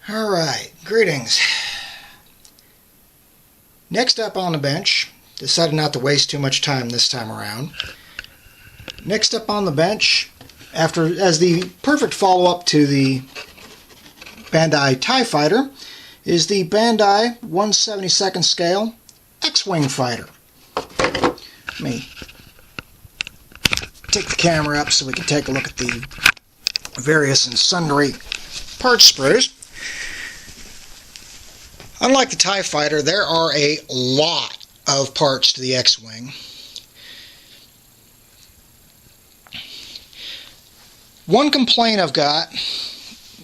Alright, greetings. Next up on the bench, decided not to waste too much time this time around. Next up on the bench, as the perfect follow-up to the Bandai TIE Fighter, is the Bandai 1/72nd scale X-wing Fighter. Let me take the camera up so we can take a look at the various and sundry part sprues. Unlike the TIE Fighter, there are a lot of parts to the X-wing. One complaint I've got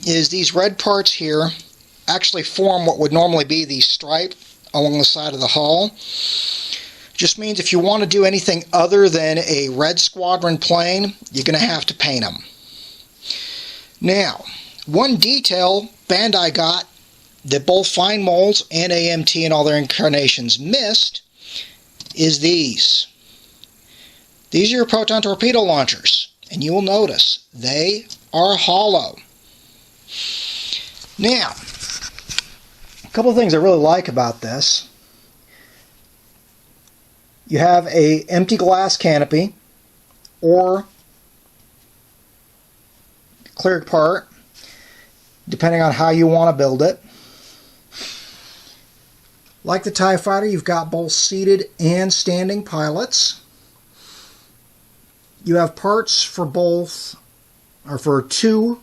is these red parts here actually form what would normally be the stripe along the side of the hull. Just means if you want to do anything other than a Red Squadron plane, you're going to have to paint them. Now, one detail Bandai got that both Fine Molds and AMT and all their incarnations missed is these. These are your proton torpedo launchers, and you will notice they are hollow. Now, a couple of things I really like about this. You have an empty glass canopy or clear part, depending on how you want to build it. Like the TIE Fighter, you've got both seated and standing pilots. You have parts for both, or for two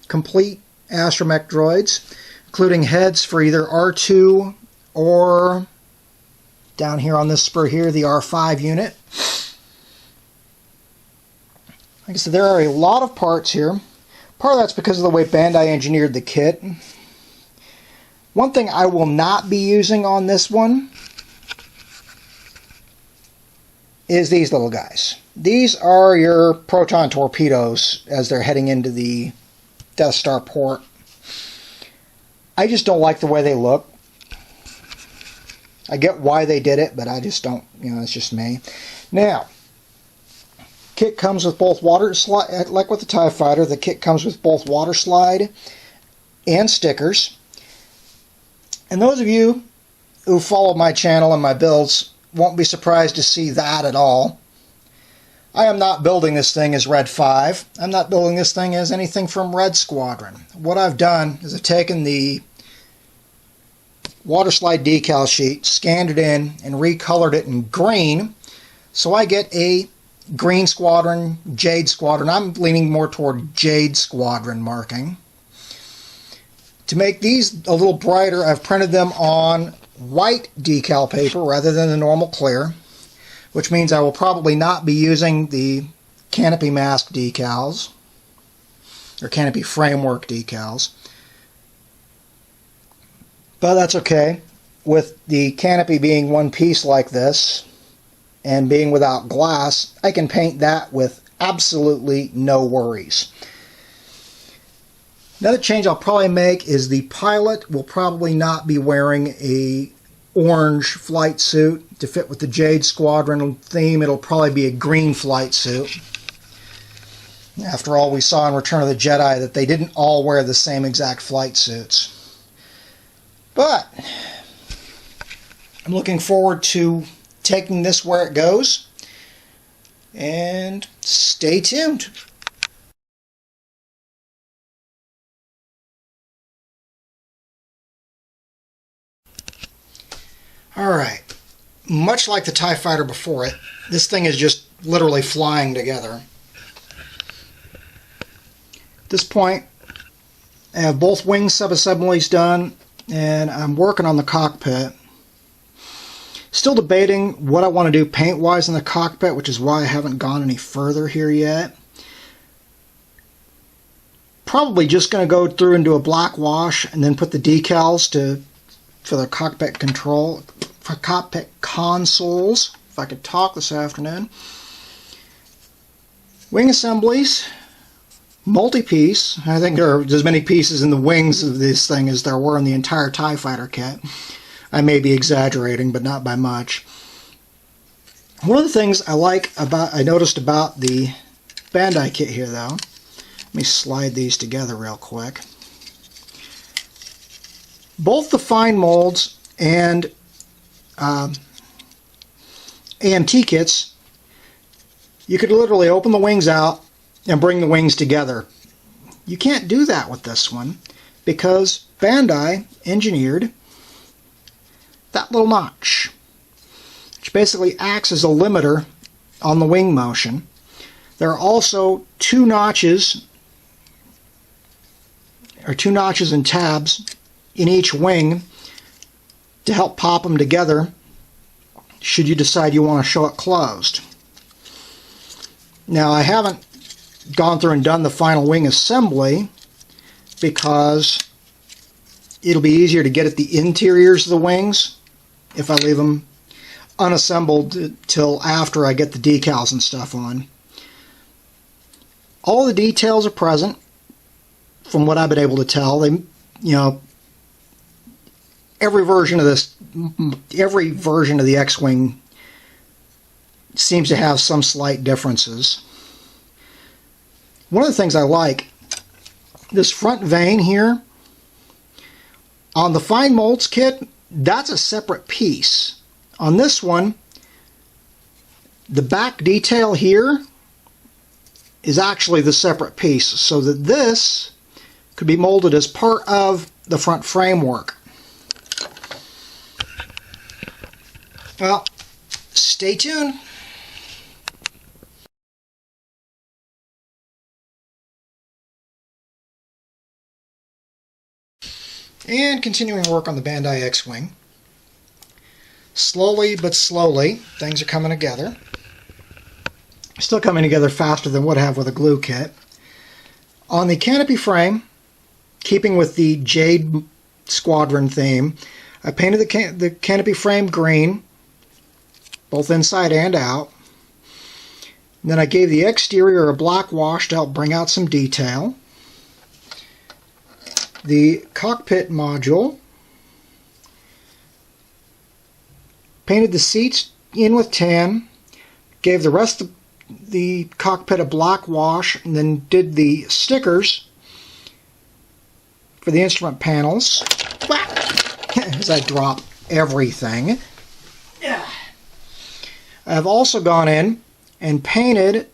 complete astromech droids, including heads for either R2 or, down here on this spur here, the R5 unit. Like I said, there are a lot of parts here. Part of that's because of the way Bandai engineered the kit. One thing I will not be using on this one is these little guys. These are your proton torpedoes as they're heading into the Death Star port. I just don't like the way they look. I get why they did it, but I just don't, it's just me. Now, kit comes with both water slide, like with the TIE Fighter, the kit comes with both water slide and stickers. And those of you who follow my channel and my builds won't be surprised to see that at all. I am not building this thing as Red 5. I'm not building this thing as anything from Red Squadron. What I've done is I've taken the water slide decal sheet, scanned it in, and recolored it in green, so I get a Green Squadron, Jade Squadron. I'm leaning more toward Jade Squadron marking. To make these a little brighter, I've printed them on white decal paper rather than the normal clear, which means I will probably not be using the canopy mask decals, or canopy framework decals. But that's okay. With the canopy being one piece like this, and being without glass, I can paint that with absolutely no worries. Another change I'll probably make is the pilot will probably not be wearing a orange flight suit to fit with the Jade Squadron theme. It'll probably be a green flight suit. After all, we saw in Return of the Jedi that they didn't all wear the same exact flight suits. But I'm looking forward to taking this where it goes, and stay tuned. Alright, much like the TIE Fighter before it, this thing is just literally flying together. At this point, I have both wing subassemblies done, and I'm working on the cockpit. Still debating what I want to do paint-wise in the cockpit, which is why I haven't gone any further here yet. Probably just going to go through and do a black wash and then put the decals for the cockpit control, for cockpit consoles, if I could talk this afternoon. Wing assemblies, multi-piece. I think there are as many pieces in the wings of this thing as there were in the entire TIE Fighter kit. I may be exaggerating, but not by much. One of the things I noticed about the Bandai kit here, though, let me slide these together real quick. Both the fine molds and AMT kits, you could literally open the wings out and bring the wings together. You can't do that with this one because Bandai engineered that little notch, which basically acts as a limiter on the wing motion. There are also two notches and tabs in each wing to help pop them together should you decide you want to show it closed. Now, I haven't gone through and done the final wing assembly because it'll be easier to get at the interiors of the wings if I leave them unassembled till after I get the decals and stuff on. All the details are present from what I've been able to tell. They, every version of the X-wing seems to have some slight differences. One of the things I like, this front vane here, on the fine molds kit, that's a separate piece. On this one, the back detail here is actually the separate piece, so that this could be molded as part of the front framework. Well, stay tuned. And continuing work on the Bandai X-wing. Slowly but slowly, things are coming together. Still coming together faster than what I have with a glue kit. On the canopy frame, keeping with the Jade Squadron theme, I painted the canopy frame green, both inside and out. And then I gave the exterior a black wash to help bring out some detail. The cockpit module, painted the seats in with tan, gave the rest of the cockpit a black wash, and then did the stickers for the instrument panels. As I drop everything. I've also gone in and painted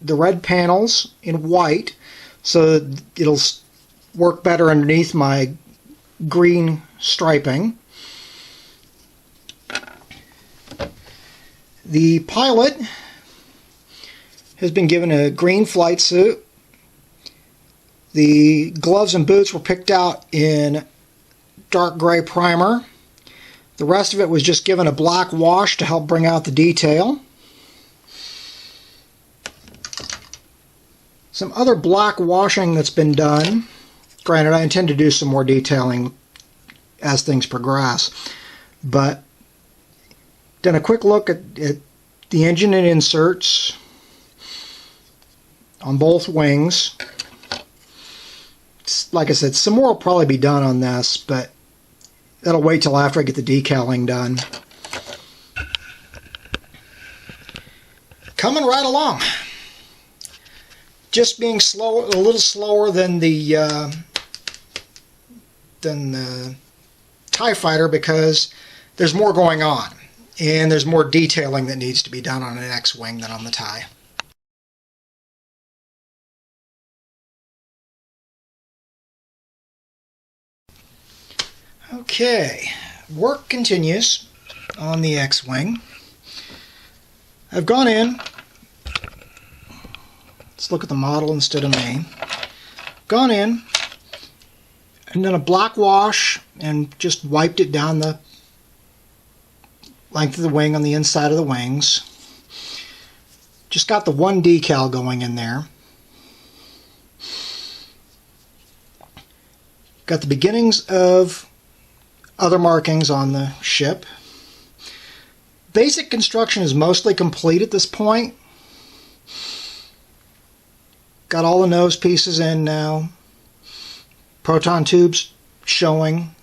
the red panels in white so that it'll work better underneath my green striping. The pilot has been given a green flight suit. The gloves and boots were picked out in dark gray primer. The rest of it was just given a black wash to help bring out the detail. Some other black washing that's been done. Granted, I intend to do some more detailing as things progress, but done a quick look at the engine and inserts on both wings. Like I said, some more will probably be done on this, but that'll wait till after I get the decaling done. Coming right along. Just being slow, a little slower than the TIE Fighter because there's more going on and there's more detailing that needs to be done on an X-wing than on the TIE. Okay, work continues on the X-wing. I've gone in. Let's look at the model instead of me. Gone in and done a black wash and just wiped it down the length of the wing on the inside of the wings. Just got the one decal going in there. Got the beginnings of other markings on the ship. Basic construction is mostly complete at this point. Got all the nose pieces in now. Proton tubes showing.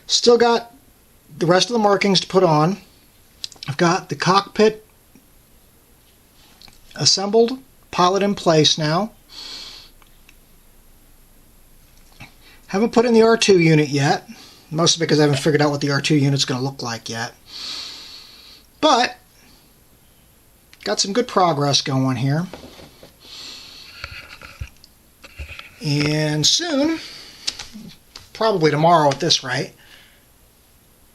Still got the rest of the markings to put on. I've got the cockpit assembled, pilot in place now. Haven't put in the R2 unit yet, mostly because I haven't figured out what the R2 unit's going to look like yet. But got some good progress going here. And soon, probably tomorrow at this rate,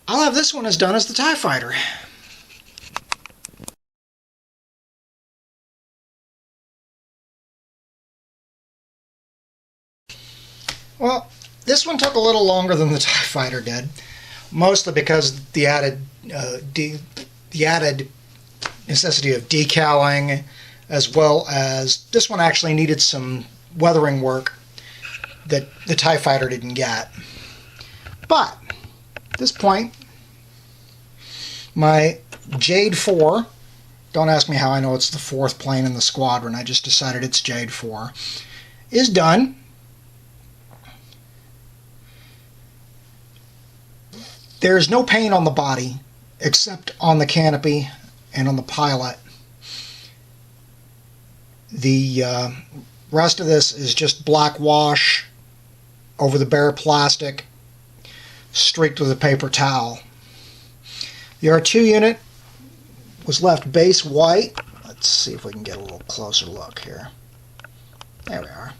I'll have this one as done as the TIE Fighter. Well, this one took a little longer than the TIE Fighter did, mostly because the added necessity of decaling, as well as this one actually needed some weathering work that the TIE Fighter didn't get. But at this point, my Jade 4, don't ask me how I know it's the 4th plane in the squadron, I just decided it's Jade 4, is done. There's no paint on the body except on the canopy and on the pilot. The rest of this is just black wash over the bare plastic, streaked with a paper towel. The R2 unit was left base white. Let's see if we can get a little closer look here. There we are.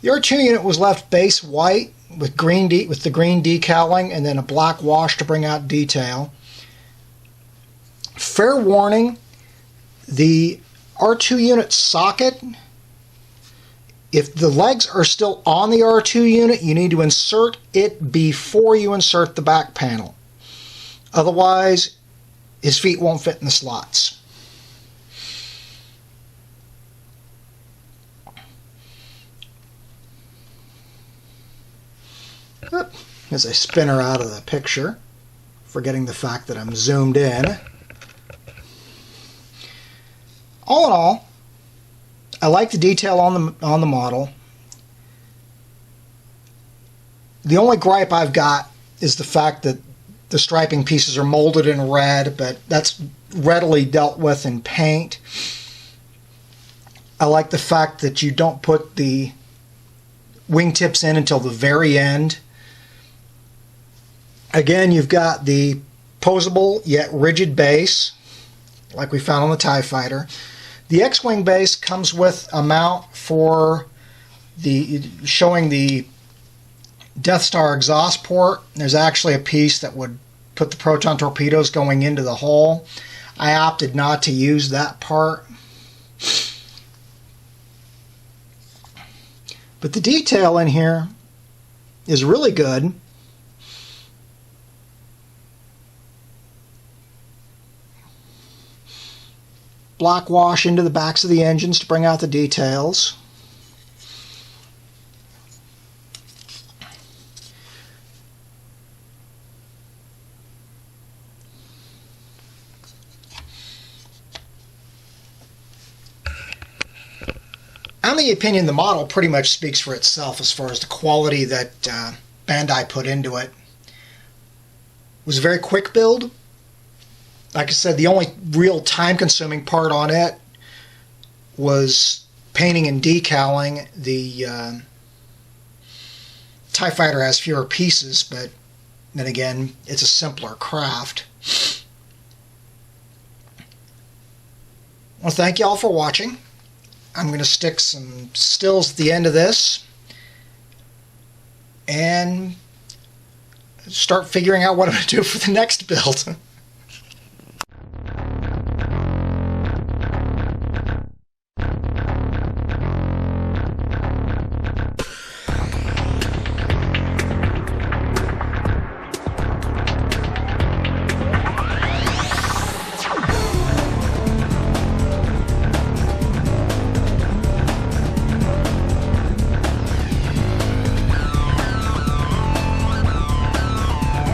The R2 unit was left base white with the green decaling and then a black wash to bring out detail. Fair warning, the R2 unit socket, if the legs are still on the R2 unit, you need to insert it before you insert the back panel. Otherwise, his feet won't fit in the slots. As I spin her out of the picture, forgetting the fact that I'm zoomed in. All in all, I like the detail on the model. The only gripe I've got is the fact that the striping pieces are molded in red, but that's readily dealt with in paint. I like the fact that you don't put the wingtips in until the very end. Again, you've got the posable yet rigid base, like we found on the TIE Fighter. The X-wing base comes with a mount for showing the Death Star exhaust port. There's actually a piece that would put the proton torpedoes going into the hull. I opted not to use that part. But the detail in here is really good. Black wash into the backs of the engines to bring out the details. I'm of the opinion the model pretty much speaks for itself as far as the quality that Bandai put into it. It was a very quick build. Like I said, the only real time-consuming part on it was painting and decaling. The TIE Fighter has fewer pieces, but then again, it's a simpler craft. Well, thank you all for watching. I'm going to stick some stills at the end of this and start figuring out what I'm going to do for the next build.